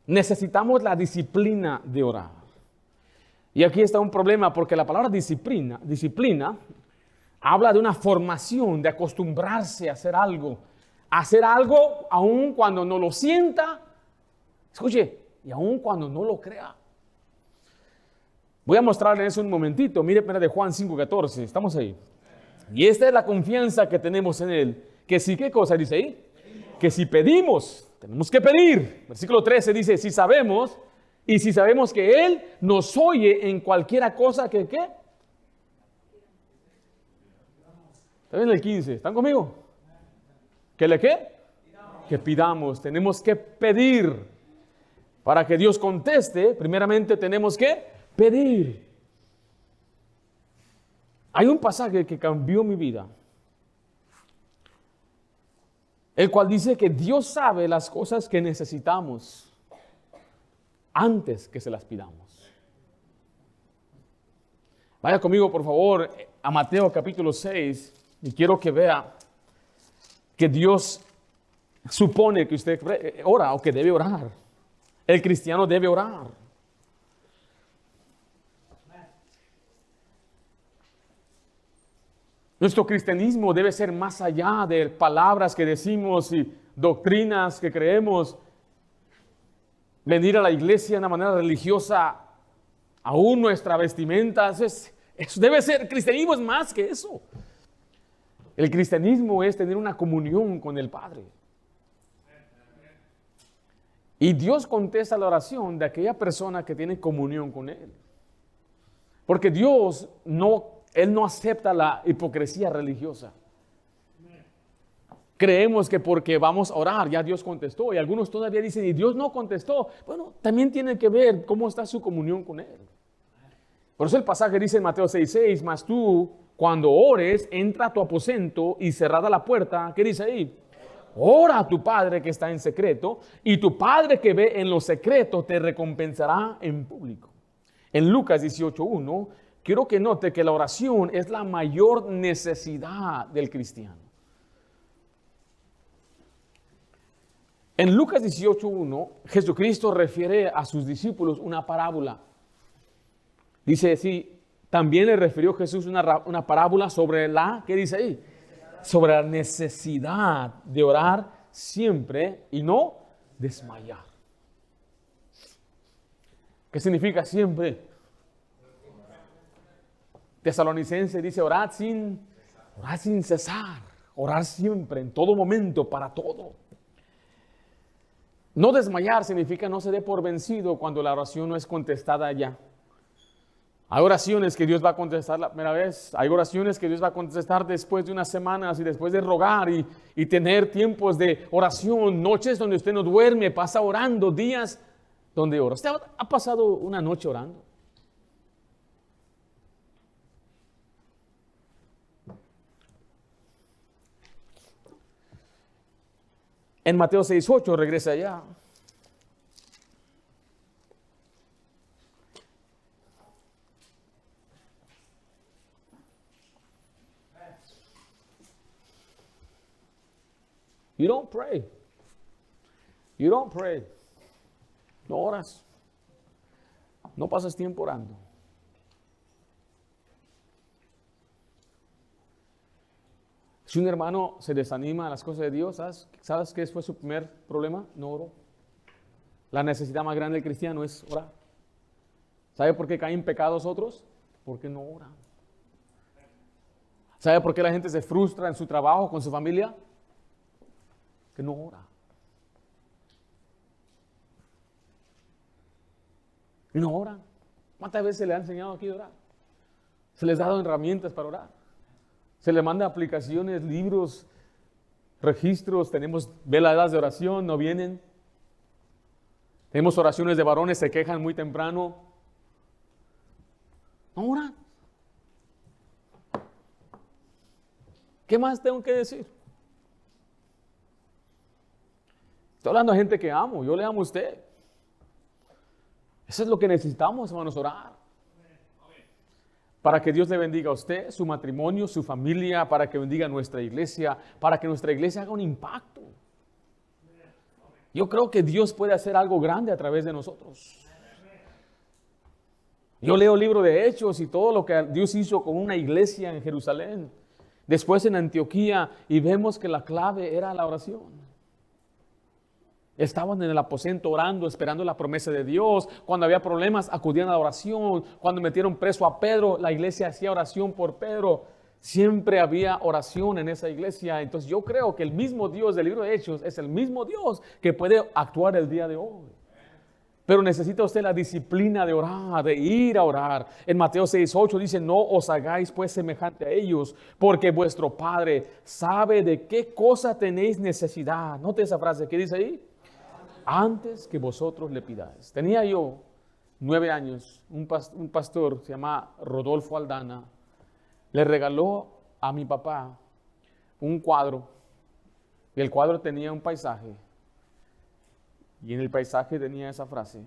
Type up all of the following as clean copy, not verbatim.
necesitamos la disciplina de orar. Y aquí está un problema porque la palabra disciplina habla de una formación, de acostumbrarse a hacer algo aun cuando no lo sienta, escuche, y aun cuando no lo crea. Voy a mostrarles eso un momentito. Mire, de Juan 5:14, estamos ahí. Y esta es la confianza que tenemos en Él. Que si, ¿qué cosa dice ahí? Que si pedimos, tenemos que pedir. Versículo 13 dice, si sabemos que Él nos oye en cualquiera cosa que, ¿qué? ¿Está bien el 15? ¿Están conmigo? ¿Que le qué? Que pidamos. Tenemos que pedir. Para que Dios conteste, primeramente tenemos que pedir. Hay un pasaje que cambió mi vida, el cual dice que Dios sabe las cosas que necesitamos antes que se las pidamos. Vaya conmigo, por favor, a Mateo capítulo 6, y quiero que vea que Dios supone que usted ora o que debe orar. El cristiano debe orar. Nuestro cristianismo debe ser más allá de palabras que decimos y doctrinas que creemos. Venir a la iglesia de una manera religiosa, aún nuestra vestimenta, eso debe ser, el cristianismo es más que eso. El cristianismo es tener una comunión con el Padre. Y Dios contesta la oración de aquella persona que tiene comunión con Él. Porque Dios Él no acepta la hipocresía religiosa. Creemos que porque vamos a orar ya Dios contestó, y algunos todavía dicen, y Dios no contestó. Bueno, también tiene que ver cómo está su comunión con Él. Por eso el pasaje dice en Mateo 6:6, mas tú cuando ores, entra a tu aposento y cerrada la puerta, ¿qué dice ahí? Ora a tu Padre que está en secreto, y tu Padre que ve en lo secreto te recompensará en público. En Lucas 18:1, quiero que note que la oración es la mayor necesidad del cristiano. En Lucas 18:1, Jesucristo refiere a sus discípulos una parábola. Dice así, también le refirió Jesús una parábola sobre ¿qué dice ahí? Sobre la necesidad de orar siempre y no desmayar. ¿Qué significa siempre? Tesalonicense dice, orad sin cesar, orar siempre, en todo momento, para todo. No desmayar significa no se dé por vencido cuando la oración no es contestada ya. Hay oraciones que Dios va a contestar la primera vez, hay oraciones que Dios va a contestar después de unas semanas y después de rogar y tener tiempos de oración, noches donde usted no duerme, pasa orando, días donde ora. ¿Usted ha pasado una noche orando? En Mateo 6:8, regresa allá. You don't pray. You don't pray. No oras. No pasas tiempo orando. Si un hermano se desanima a las cosas de Dios, ¿sabes qué fue su primer problema? No oró. La necesidad más grande del cristiano es orar. ¿Sabe por qué caen pecados otros? Porque no oran. ¿Sabe por qué la gente se frustra en su trabajo, con su familia? Que no ora. Y no oran. ¿Cuántas veces se le ha enseñado aquí a orar? Se les ha dado herramientas para orar. Se le manda aplicaciones, libros, registros. Tenemos veladas de oración, no vienen. Tenemos oraciones de varones, se quejan muy temprano. No oran. ¿Qué más tengo que decir? Estoy hablando de gente que amo, yo le amo a usted. Eso es lo que necesitamos, hermanos, orar. Para que Dios le bendiga a usted, su matrimonio, su familia, para que bendiga nuestra iglesia, para que nuestra iglesia haga un impacto. Yo creo que Dios puede hacer algo grande a través de nosotros. Yo leo el libro de Hechos y todo lo que Dios hizo con una iglesia en Jerusalén, después en Antioquía, y vemos que la clave era la oración. Estaban en el aposento orando, esperando la promesa de Dios. Cuando había problemas, acudían a la oración. Cuando metieron preso a Pedro, la iglesia hacía oración por Pedro. Siempre había oración en esa iglesia. Entonces yo creo que el mismo Dios del libro de Hechos es el mismo Dios que puede actuar el día de hoy. Pero necesita usted la disciplina de orar, de ir a orar. En Mateo 6:8 dice, no os hagáis pues semejante a ellos, porque vuestro Padre sabe de qué cosa tenéis necesidad. Note esa frase, ¿qué dice ahí? Antes que vosotros le pidáis. Tenía yo 9 años, un pastor, se llama Rodolfo Aldana, le regaló a mi papá un cuadro, y el cuadro tenía un paisaje, y en el paisaje tenía esa frase,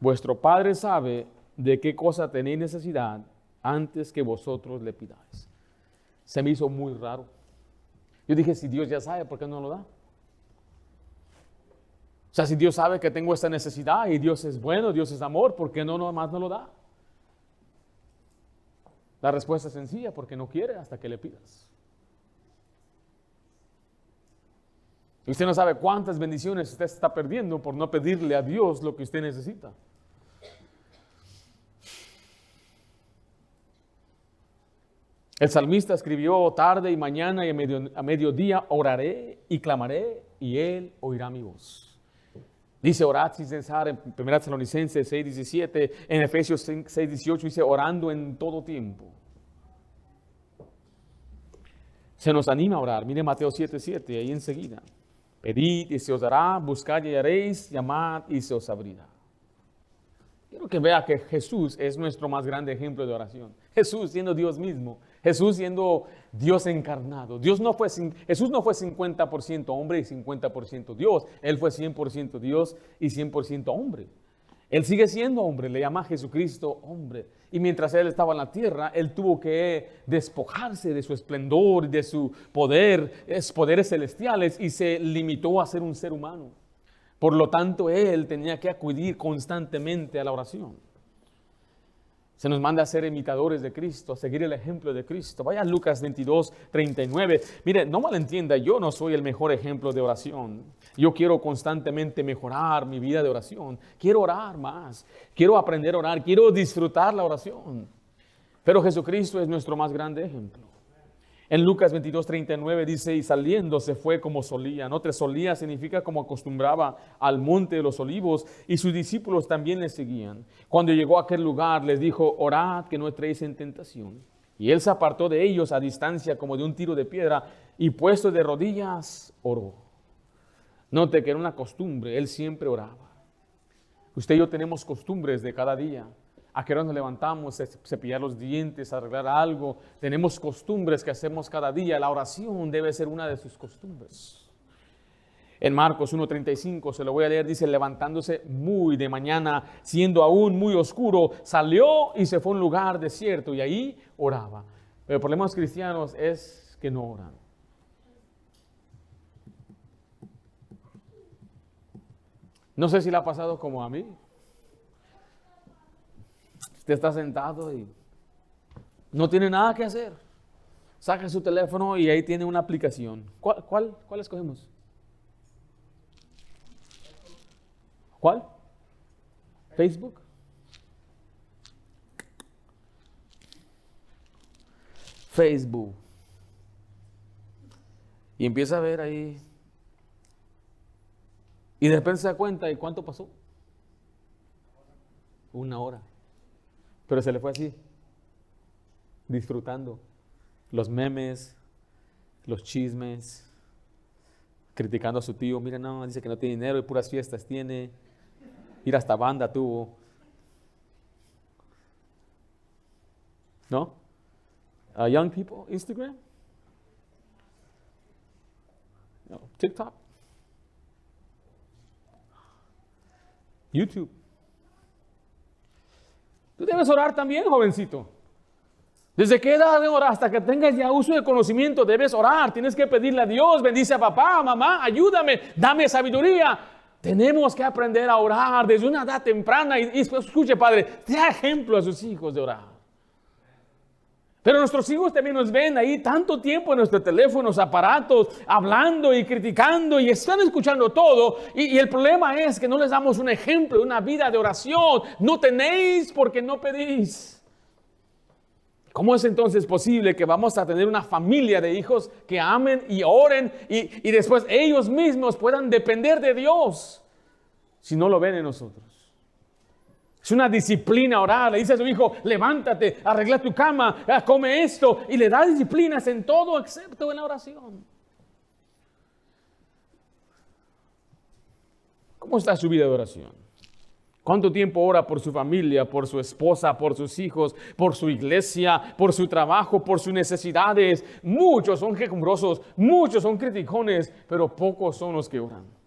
vuestro Padre sabe de qué cosa tenéis necesidad antes que vosotros le pidáis. Se me hizo muy raro. Yo dije, si Dios ya sabe, ¿por qué no lo da? O sea, si Dios sabe que tengo esta necesidad y Dios es bueno, Dios es amor, ¿por qué no nomás no lo da? La respuesta es sencilla, porque no quiere hasta que le pidas. Y usted no sabe cuántas bendiciones usted está perdiendo por no pedirle a Dios lo que usted necesita. El salmista escribió, tarde y mañana y a mediodía oraré y clamaré y Él oirá mi voz. Dice orad sin cesar en 1 Tesalonicenses 6:17, en Efesios 6:18 dice orando en todo tiempo. Se nos anima a orar. Mire Mateo 7:7, ahí enseguida. Pedid y se os dará, buscad y hallaréis, llamad y se os abrirá. Quiero que vea que Jesús es nuestro más grande ejemplo de oración. Jesús siendo Dios mismo, Jesús siendo Dios encarnado. Jesús no fue 50% hombre y 50% Dios. Él fue 100% Dios y 100% hombre. Él sigue siendo hombre, le llama a Jesucristo hombre. Y mientras Él estaba en la tierra, Él tuvo que despojarse de su esplendor, de su poderes celestiales, y se limitó a ser un ser humano. Por lo tanto, Él tenía que acudir constantemente a la oración. Se nos manda a ser imitadores de Cristo, a seguir el ejemplo de Cristo. Vaya a Lucas 22:39. Mire, no malentienda, yo no soy el mejor ejemplo de oración. Yo quiero constantemente mejorar mi vida de oración. Quiero orar más. Quiero aprender a orar. Quiero disfrutar la oración. Pero Jesucristo es nuestro más grande ejemplo. En Lucas 22:39 dice, y saliendo se fue como solía. Note, solía significa como acostumbraba al monte de los olivos, y sus discípulos también le seguían. Cuando llegó a aquel lugar les dijo, orad que no entréis en tentación. Y él se apartó de ellos a distancia como de un tiro de piedra, y puesto de rodillas oró. Note que era una costumbre, él siempre oraba. Usted y yo tenemos costumbres de cada día. A qué hora nos levantamos, cepillar los dientes, arreglar algo. Tenemos costumbres que hacemos cada día. La oración debe ser una de sus costumbres. En Marcos 1:35, se lo voy a leer, dice, levantándose muy de mañana, siendo aún muy oscuro, salió y se fue a un lugar desierto y ahí oraba. Pero el problema de los cristianos es que no oran. No sé si le ha pasado como a mí. Usted está sentado y no tiene nada que hacer. Saca su teléfono y ahí tiene una aplicación. ¿Cuál escogemos? ¿Cuál? ¿Facebook? Facebook. Y empieza a ver ahí. Y de repente se da cuenta, ¿y cuánto pasó? 1 hora. Pero se le fue así, disfrutando los memes, los chismes, criticando a su tío. Mira, no, dice que no tiene dinero y puras fiestas tiene. Ir hasta banda tuvo. ¿No? Young people, Instagram. No, TikTok. YouTube. Tú debes orar también, jovencito. ¿Desde qué edad de orar? Hasta que tengas ya uso de conocimiento debes orar. Tienes que pedirle a Dios, bendice a papá, mamá, ayúdame, dame sabiduría. Tenemos que aprender a orar desde una edad temprana. Y escuche, padre, da ejemplo a sus hijos de orar. Pero nuestros hijos también nos ven ahí tanto tiempo en nuestros teléfonos, aparatos, hablando y criticando y están escuchando todo. Y el problema es que no les damos un ejemplo de una vida de oración. No tenéis porque no pedís. ¿Cómo es entonces posible que vamos a tener una familia de hijos que amen y oren y después ellos mismos puedan depender de Dios si no lo ven en nosotros? Es una disciplina orar. Le dice a su hijo, levántate, arregla tu cama, come esto. Y le da disciplinas en todo excepto en la oración. ¿Cómo está su vida de oración? ¿Cuánto tiempo ora por su familia, por su esposa, por sus hijos, por su iglesia, por su trabajo, por sus necesidades? Muchos son quejumbrosos, muchos son criticones, pero pocos son los que oran.